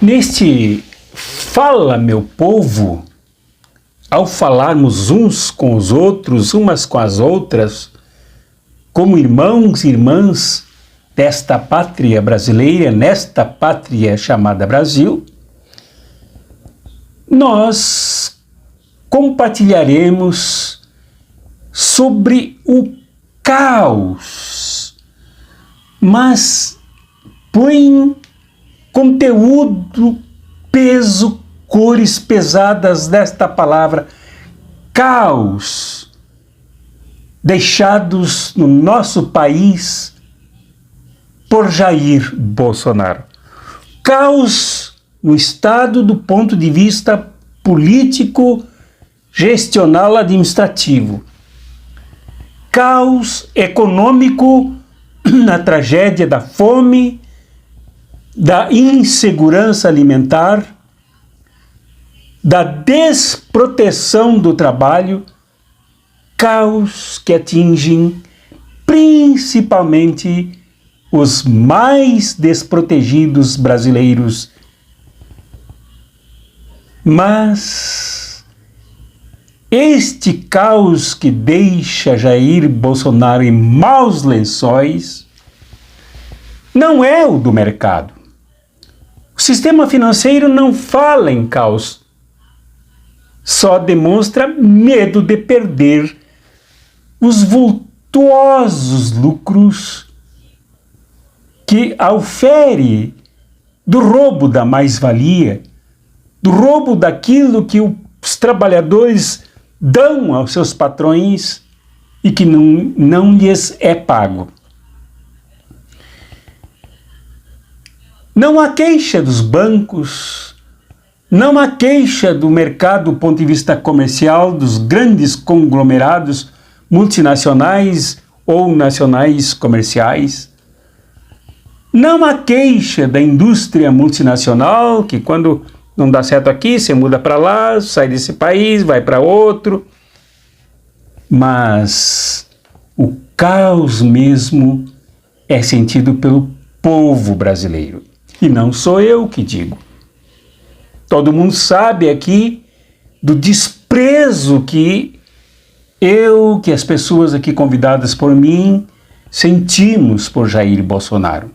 Neste Fala, meu povo, ao falarmos uns com os outros, umas com as outras, como irmãos e irmãs desta pátria brasileira, nesta pátria chamada Brasil, nós compartilharemos sobre o caos, mas põe conteúdo, peso, cores pesadas desta palavra caos, deixados no nosso país por Jair Bolsonaro. Caos no Estado do ponto de vista político, gestional, administrativo. Caos econômico na tragédia da fome, da insegurança alimentar, da desproteção do trabalho, caos que atingem principalmente os mais desprotegidos brasileiros. Mas este caos que deixa Jair Bolsonaro em maus lençóis não é o do mercado. O sistema financeiro não fala em caos, só demonstra medo de perder os vultuosos lucros que aufere do roubo da mais-valia, do roubo daquilo que os trabalhadores dão aos seus patrões e que não lhes é pago. Não há queixa dos bancos, não há queixa do mercado do ponto de vista comercial, dos grandes conglomerados multinacionais ou nacionais comerciais. Não há queixa da indústria multinacional, que quando não dá certo aqui, você muda para lá, sai desse país, vai para outro. Mas o caos mesmo é sentido pelo povo brasileiro. E não sou eu que digo. Todo mundo sabe aqui do desprezo que que as pessoas aqui convidadas por mim, sentimos por Jair Bolsonaro.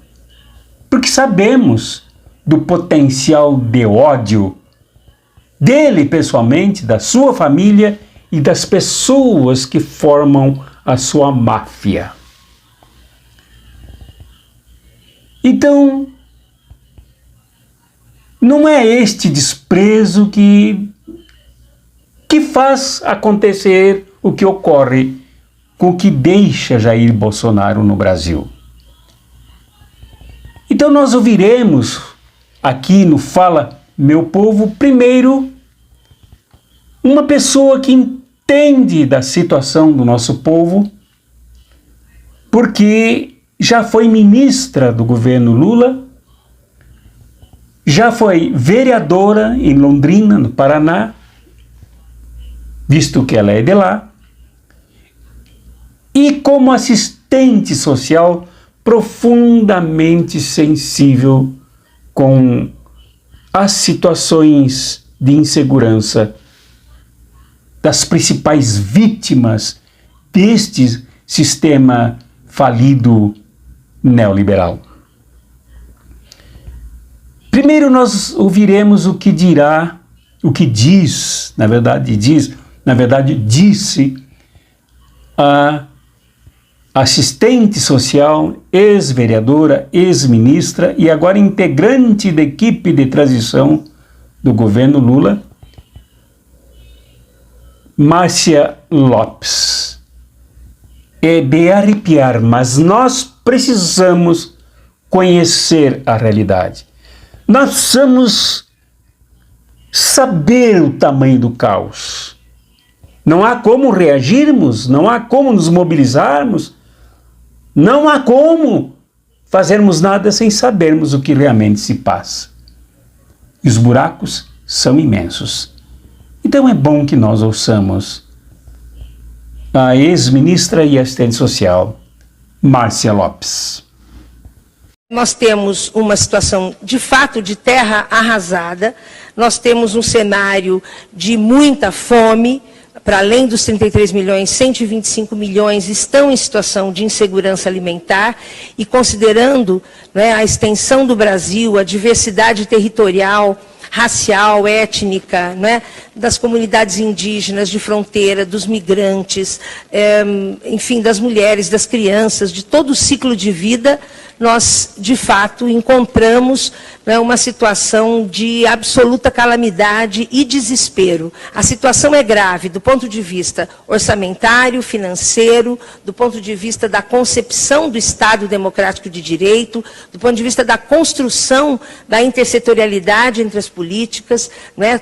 Porque sabemos do potencial de ódio dele pessoalmente, da sua família e das pessoas que formam a sua máfia. Então, não é este desprezo que faz acontecer o que ocorre com o que deixa Jair Bolsonaro no Brasil. Então nós ouviremos aqui no Fala, meu povo, primeiro, uma pessoa que entende da situação do nosso povo, porque já foi ministra do governo Lula, já foi vereadora em Londrina, no Paraná, visto que ela é de lá, e como assistente social profundamente sensível com as situações de insegurança das principais vítimas deste sistema falido neoliberal. Primeiro nós ouviremos o que disse a assistente social, ex-vereadora, ex-ministra e agora integrante da equipe de transição do governo Lula, Márcia Lopes. É de arrepiar, mas nós precisamos conhecer a realidade. Nós precisamos saber o tamanho do caos. Não há como reagirmos, não há como nos mobilizarmos, não há como fazermos nada sem sabermos o que realmente se passa. E os buracos são imensos. Então é bom que nós ouçamos a ex-ministra e assistente social, Márcia Lopes. Nós temos uma situação, de fato, de terra arrasada, nós temos um cenário de muita fome, para além dos 33 milhões, 125 milhões estão em situação de insegurança alimentar, e considerando, né, a extensão do Brasil, a diversidade territorial, racial, étnica, né, das comunidades indígenas de fronteira, dos migrantes, enfim, das mulheres, das crianças, de todo o ciclo de vida, nós, de fato, encontramos, né, uma situação de absoluta calamidade e desespero. A situação é grave do ponto de vista orçamentário, financeiro, do ponto de vista da concepção do Estado democrático de direito, do ponto de vista da construção da intersetorialidade entre as políticas, né,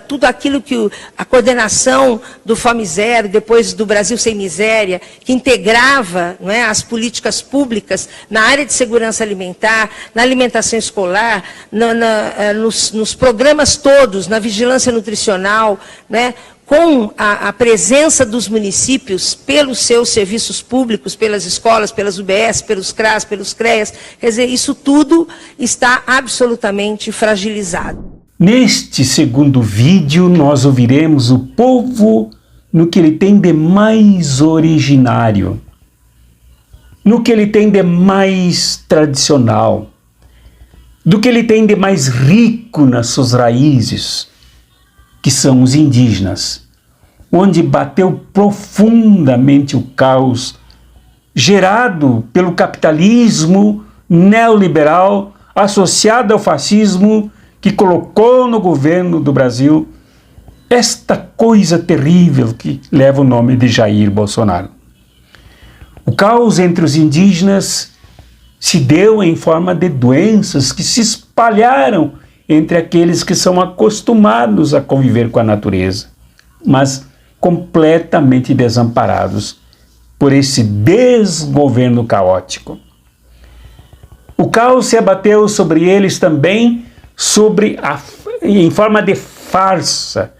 tudo aquilo que a coordenação do Fome Zero, depois do Brasil Sem Miséria, que integrava, né, as políticas públicas na área de segurança alimentar, na alimentação escolar, nos programas todos, na vigilância nutricional, né, com a presença dos municípios pelos seus serviços públicos, pelas escolas, pelas UBS, pelos CRAS, pelos CREAS, quer dizer, isso tudo está absolutamente fragilizado. Neste segundo vídeo, nós ouviremos o povo no que ele tem de mais originário, no que ele tem de mais tradicional, do que ele tem de mais rico nas suas raízes, que são os indígenas, onde bateu profundamente o caos gerado pelo capitalismo neoliberal associado ao fascismo que colocou no governo do Brasil esta coisa terrível que leva o nome de Jair Bolsonaro. O caos entre os indígenas se deu em forma de doenças que se espalharam entre aqueles que são acostumados a conviver com a natureza, mas completamente desamparados por esse desgoverno caótico. O caos se abateu sobre eles também em forma de farsa,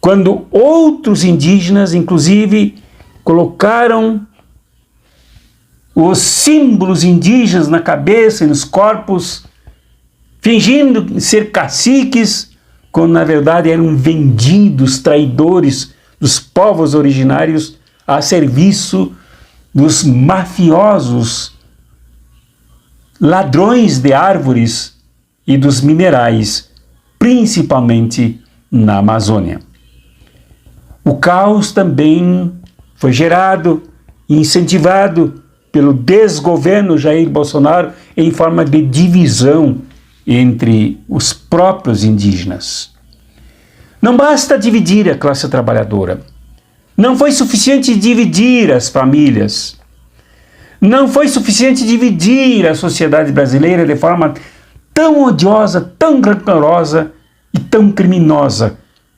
quando outros indígenas, inclusive, colocaram os símbolos indígenas na cabeça e nos corpos, fingindo ser caciques, quando na verdade eram vendidos, traidores dos povos originários a serviço dos mafiosos, ladrões de árvores e dos minerais, principalmente na Amazônia. O caos também foi gerado e incentivado pelo desgoverno Jair Bolsonaro em forma de divisão entre os próprios indígenas. Não basta dividir a classe trabalhadora. Não foi suficiente dividir as famílias. Não foi suficiente dividir a sociedade brasileira de forma tão odiosa, tão rancorosa e tão criminosa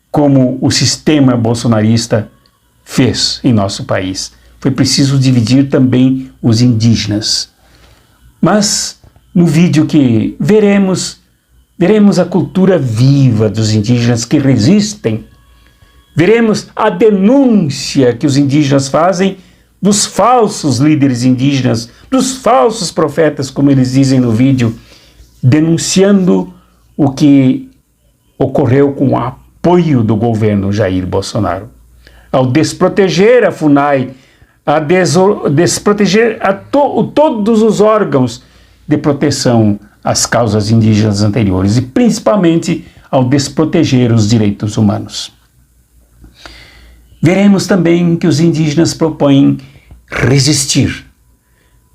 como o sistema bolsonarista fez em nosso país. Foi preciso dividir também os indígenas. Mas no vídeo que veremos a cultura viva dos indígenas que resistem. Veremos a denúncia que os indígenas fazem dos falsos líderes indígenas, dos falsos profetas, como eles dizem no vídeo, denunciando o que ocorreu com o apoio do governo Jair Bolsonaro. Ao desproteger a FUNAI, a desproteger todos os órgãos de proteção às causas indígenas anteriores e principalmente ao desproteger os direitos humanos. Veremos também que os indígenas propõem resistir.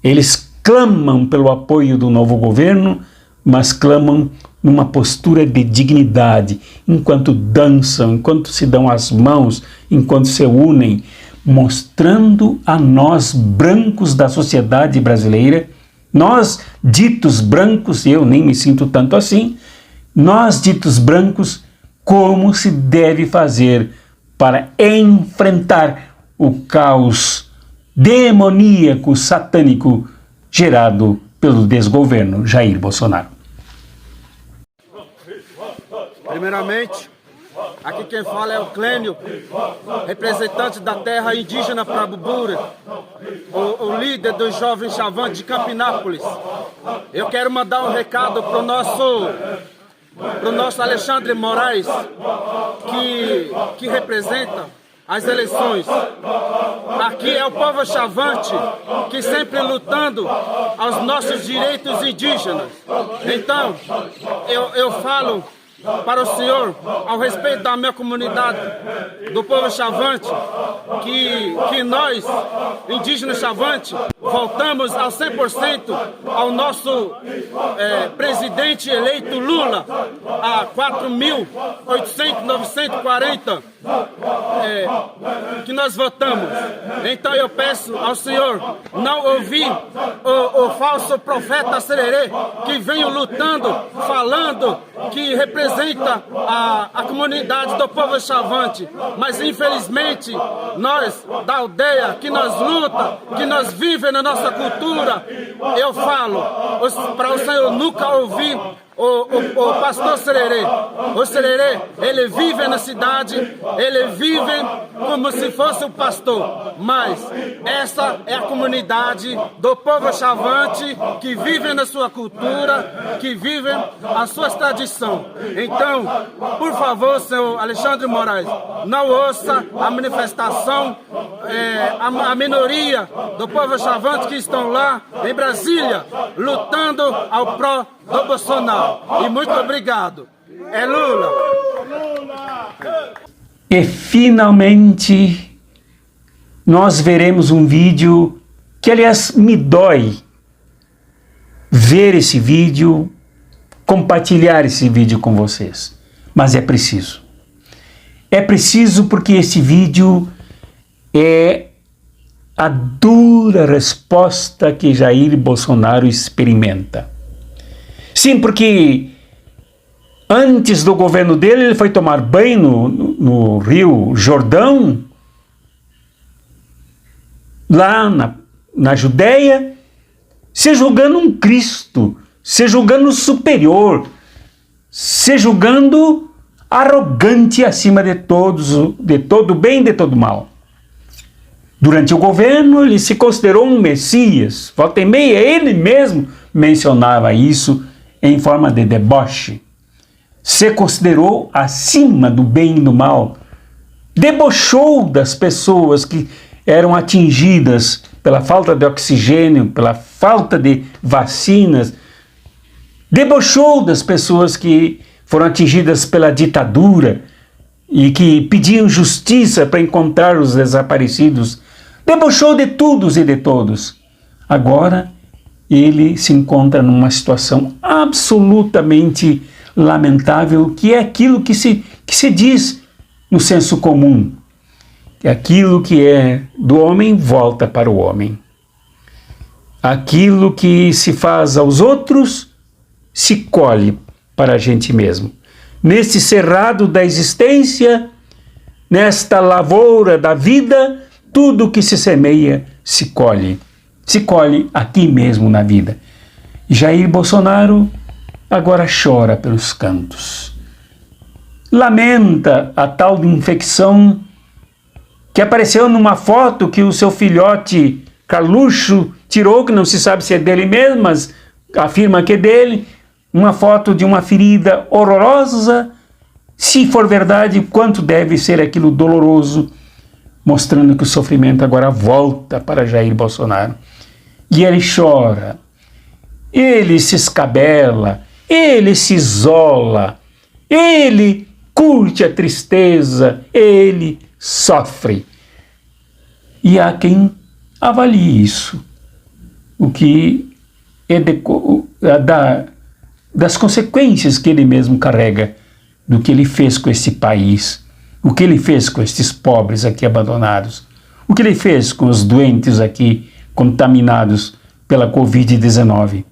Eles clamam pelo apoio do novo governo, mas clamam numa postura de dignidade, enquanto dançam, enquanto se dão as mãos, enquanto se unem, mostrando a nós brancos da sociedade brasileira, nós ditos brancos, eu nem me sinto tanto assim, nós ditos brancos, como se deve fazer para enfrentar o caos demoníaco, satânico, gerado pelo desgoverno Jair Bolsonaro. Primeiramente, Aqui quem fala é o Clênio, representante da terra indígena Prabubura, o líder dos jovens chavantes de Campinápolis. Eu quero mandar um recado para o nosso Alexandre Moraes, que representa as eleições. Aqui é o povo chavante que sempre lutando aos nossos direitos indígenas. Então, eu falo para o senhor, ao respeito da minha comunidade, do povo chavante, que nós, indígenas chavantes, voltamos ao 100% ao nosso presidente eleito Lula, a 4.940 que nós votamos. Então eu peço ao senhor não ouvir o falso profeta Sererê, que vem lutando, falando que representa a comunidade do povo chavante, mas infelizmente nós da aldeia, que nós luta, que nós vivemos na nossa cultura, eu falo para o senhor nunca ouvir o pastor Sererê. O Sererê, ele vive na cidade, ele vive como se fosse o pastor, mas essa é a comunidade do povo chavante que vive na sua cultura, que vive as suas tradições. Então, por favor, senhor Alexandre Moraes, não ouça a manifestação, a minoria do povo chavante que estão lá em Brasília, lutando ao pró do Bolsonaro. E muito obrigado. É Lula! E finalmente nós veremos um vídeo que, aliás, me dói ver esse vídeo, compartilhar esse vídeo com vocês. Mas é preciso. É preciso porque esse vídeo é a dura resposta que Jair Bolsonaro experimenta. Sim, porque antes do governo dele, ele foi tomar banho no Rio Jordão, lá na Judéia, se julgando um Cristo, se julgando superior, se julgando arrogante acima de todos, de todo bem e de todo mal. Durante o governo, ele se considerou um Messias. Volta e meia, ele mesmo mencionava isso em forma de deboche. Se considerou acima do bem e do mal. Debochou das pessoas que eram atingidas pela falta de oxigênio, pela falta de vacinas. Debochou das pessoas que foram atingidas pela ditadura e que pediam justiça para encontrar os desaparecidos. Debochou de todos e de todos. Agora, ele se encontra numa situação absolutamente lamentável, que é aquilo que se diz no senso comum. Aquilo que é do homem volta para o homem. Aquilo que se faz aos outros se colhe para a gente mesmo. Nesse cerrado da existência, nesta lavoura da vida, tudo que se semeia se colhe. Se colhe aqui mesmo na vida. Jair Bolsonaro agora chora pelos cantos. Lamenta a tal de infecção que apareceu numa foto que o seu filhote Carluxo tirou, que não se sabe se é dele mesmo, mas afirma que é dele. Uma foto de uma ferida horrorosa. Se for verdade, quanto deve ser aquilo doloroso, mostrando que o sofrimento agora volta para Jair Bolsonaro. E ele chora, ele se escabela, ele se isola, ele curte a tristeza, ele sofre. E há quem avalie isso, o que é das consequências que ele mesmo carrega, do que ele fez com esse país, o que ele fez com estes pobres aqui abandonados, o que ele fez com os doentes aqui contaminados pela Covid-19,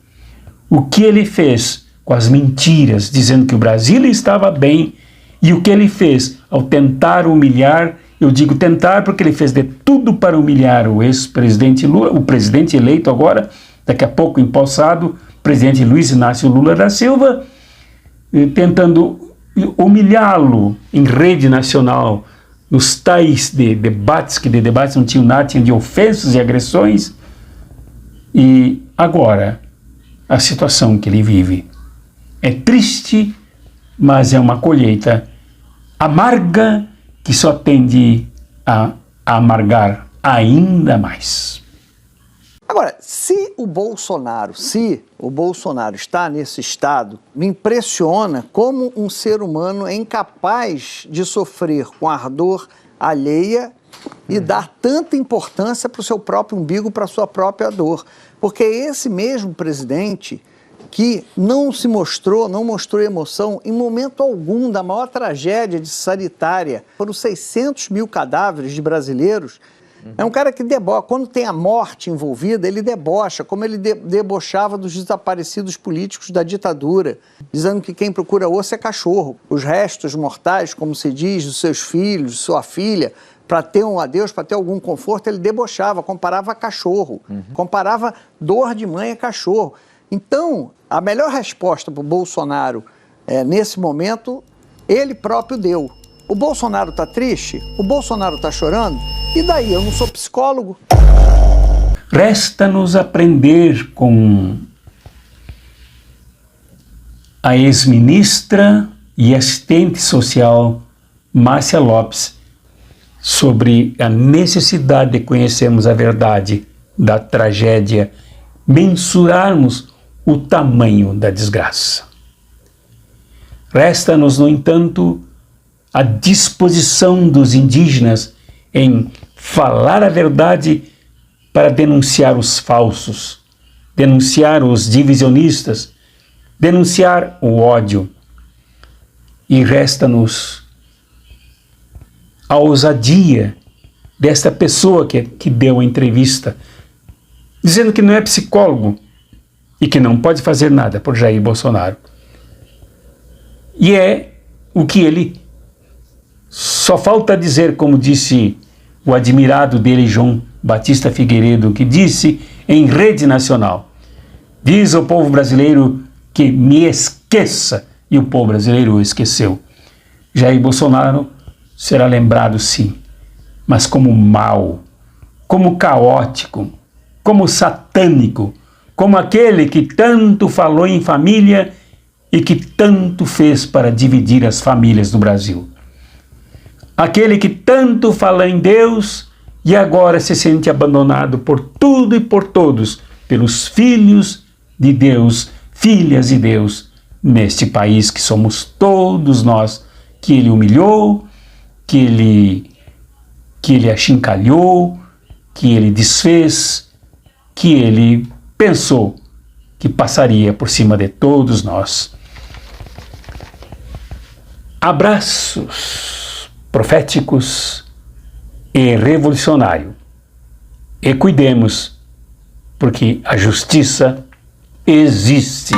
o que ele fez com as mentiras, dizendo que o Brasil estava bem, e o que ele fez ao tentar humilhar, eu digo tentar porque ele fez de tudo para humilhar o ex-presidente Lula, o presidente eleito agora, daqui a pouco empossado, presidente Luiz Inácio Lula da Silva, tentando humilhá-lo em rede nacional, nos tais debates, que de debates não tinham nada, tinham de ofensas e agressões. E agora, a situação que ele vive é triste, mas é uma colheita amarga que só tende a amargar ainda mais. Agora, se o Bolsonaro está nesse estado, me impressiona como um ser humano é incapaz de sofrer com ardor alheia e dar tanta importância para o seu próprio umbigo, para a sua própria dor. Porque é esse mesmo presidente que não mostrou emoção em momento algum da maior tragédia sanitária. Foram 600 mil cadáveres de brasileiros. É um cara que debocha. Quando tem a morte envolvida, ele debocha, como ele debochava dos desaparecidos políticos da ditadura, dizendo que quem procura osso é cachorro. Os restos mortais, como se diz, dos seus filhos, de sua filha, para ter um adeus, para ter algum conforto, ele debochava, comparava a cachorro, comparava dor de mãe a cachorro. Então, a melhor resposta para o Bolsonaro, nesse momento, ele próprio deu. O Bolsonaro está triste? O Bolsonaro está chorando? E daí? Eu não sou psicólogo. Resta-nos aprender com a ex-ministra e assistente social Márcia Lopes sobre a necessidade de conhecermos a verdade da tragédia, mensurarmos o tamanho da desgraça. Resta-nos, no entanto, a disposição dos indígenas em falar a verdade para denunciar os falsos, denunciar os divisionistas, denunciar o ódio. E resta-nos a ousadia desta pessoa que deu a entrevista, dizendo que não é psicólogo e que não pode fazer nada por Jair Bolsonaro. E é o que ele só falta dizer, como disse o admirado dele, João Batista Figueiredo, que disse em rede nacional: diz ao povo brasileiro que me esqueça, e o povo brasileiro o esqueceu. Jair Bolsonaro será lembrado, sim, mas como mau, como caótico, como satânico, como aquele que tanto falou em família e que tanto fez para dividir as famílias do Brasil. Aquele que tanto fala em Deus e agora se sente abandonado por tudo e por todos, pelos filhos de Deus, filhas de Deus, neste país que somos todos nós, que ele humilhou, que ele achincalhou, que ele desfez, que ele pensou que passaria por cima de todos nós. Abraços proféticos e revolucionários. E cuidemos, porque a justiça existe.